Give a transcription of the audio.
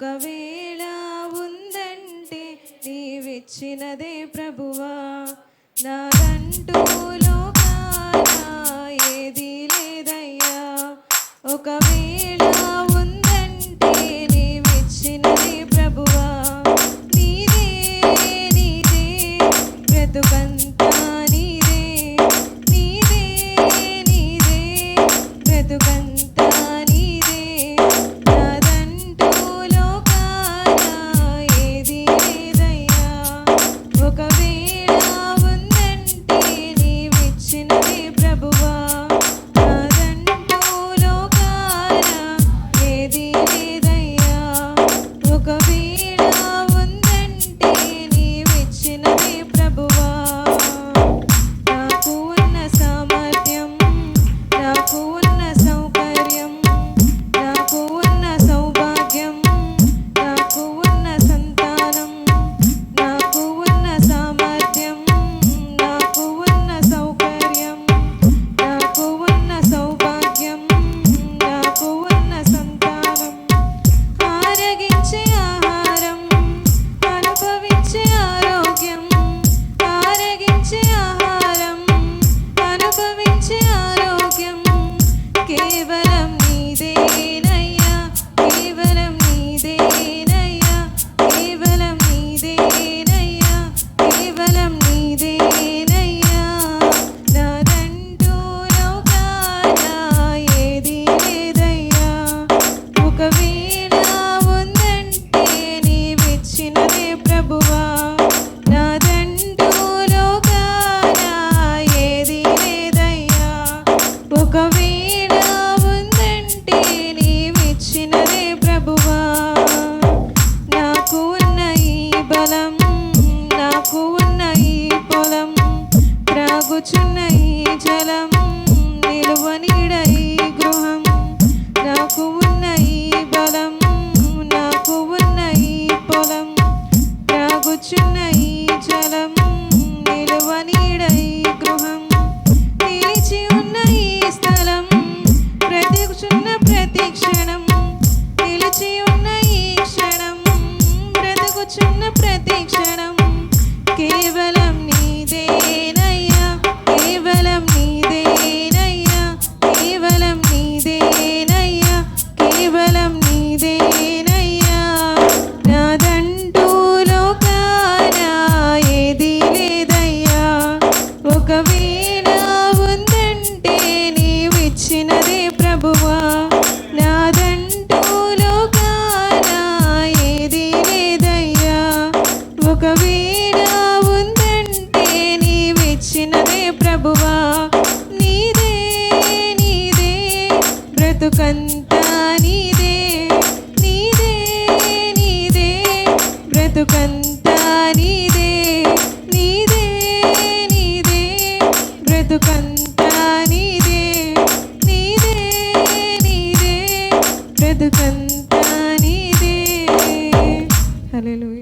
ఒకవేళ ఉందంటే నీవిచ్చినదే ప్రభువా, నాదంటూ లోకాన ఏదీ లేదయ్యా. ఒకవేళ ఉందంటే నీవిచ్చినదే ప్రభువా, నీదే నీదే బ్రతుకంతా నీదే, నీదే నీదే బ్రతుకంతా నీదే, నాదంటూ లోకాన ఏదీ లేదయ్యా. ఒకవేళ ఉందంటే నీవిచ్చినదే ప్రభువా, నాదంటూ లోకాన ఏదీ లేదయ్యా. ఒకవేళ ఉందంటే నీవిచ్చినదే ప్రభువా, నాకు ఉన్న సామర్థ్యం, నాకు ఉన్న సౌకర్యం, నాకు ఉన్న సౌభాగ్యం, నాకు ఉన్న సంతానం, నాకు ఉన్న సామర్థ్యం, నాకు ఉన్న సౌకర్యం, నాకు ఉన్న సౌభాగ్యం, నాకు ఉన్న సంతానం, ఆరగించే ఆహారం, అనుభవించే ఆరోగ్యం, ఆరగించే ఆహారం, అనుభవించే ఆరోగ్యం, కేవలం నీదేనయ్యా, కేవలం నీదేనయ్యా, కేవలం నీదేనయ్యా, కేవలం నీదేనయ్యా. నాదంటూ లోకాన ఏదీ లేదయ్యా. ఒకవేళ ఉందంటే నీవిచ్చినదే ప్రభువా, నాదంటూ లోకాన ఏదీ లేదయ్యా. ఒకవేళ ఉందంటే నీవిచ్చినదే ప్రభువా, నాకు ఉన్న ఈ బలం, నాకు ఉన్న ఈ పొలం, త్రాగుచున్న ఈ జలం, నిలువ నీడ ఈ గృహం, నాకు ఉన్న ఈ బలం, నాకు ఉన్న ఈ పొలం, త్రాగుచున్న ఈ జలం, నిలువ నీడ ఈ గృహం, నిలిచి ఉన్న ఈ స్థలం, బ్రతుకుచున్న ప్రతి క్షణం, నిలిచి ఉన్న ఈ క్షణం, బ్రతుకుచున్న ప్రతి క్షణం, కేవలం నీదేనయ్యా, కేవలం నీదేనయ్యా, కేవలం నీదేనయ్యా, కేవలం నీదేనయ్యా. నాదంటూ లోకాన ఏదీ లేదయ్యా. ఒకవేళ ఉందంటే నీవిచ్చినదే ప్రభువా, నాదంటూ లోకాన ఏదీ లేదయ్యా. ఒకవేళ ఉందంటే నీవిచ్చినదే ప్రభువా, నీదే నీదే బ్రతుకంతా నీదే, నీదే నీదే బ్రతుకంతా నీదే, నీదే నీదే బ్రతుకంతా నీదే, నీదే నీదే బ్రతుకంతా నీదే. హల్లెలూయా.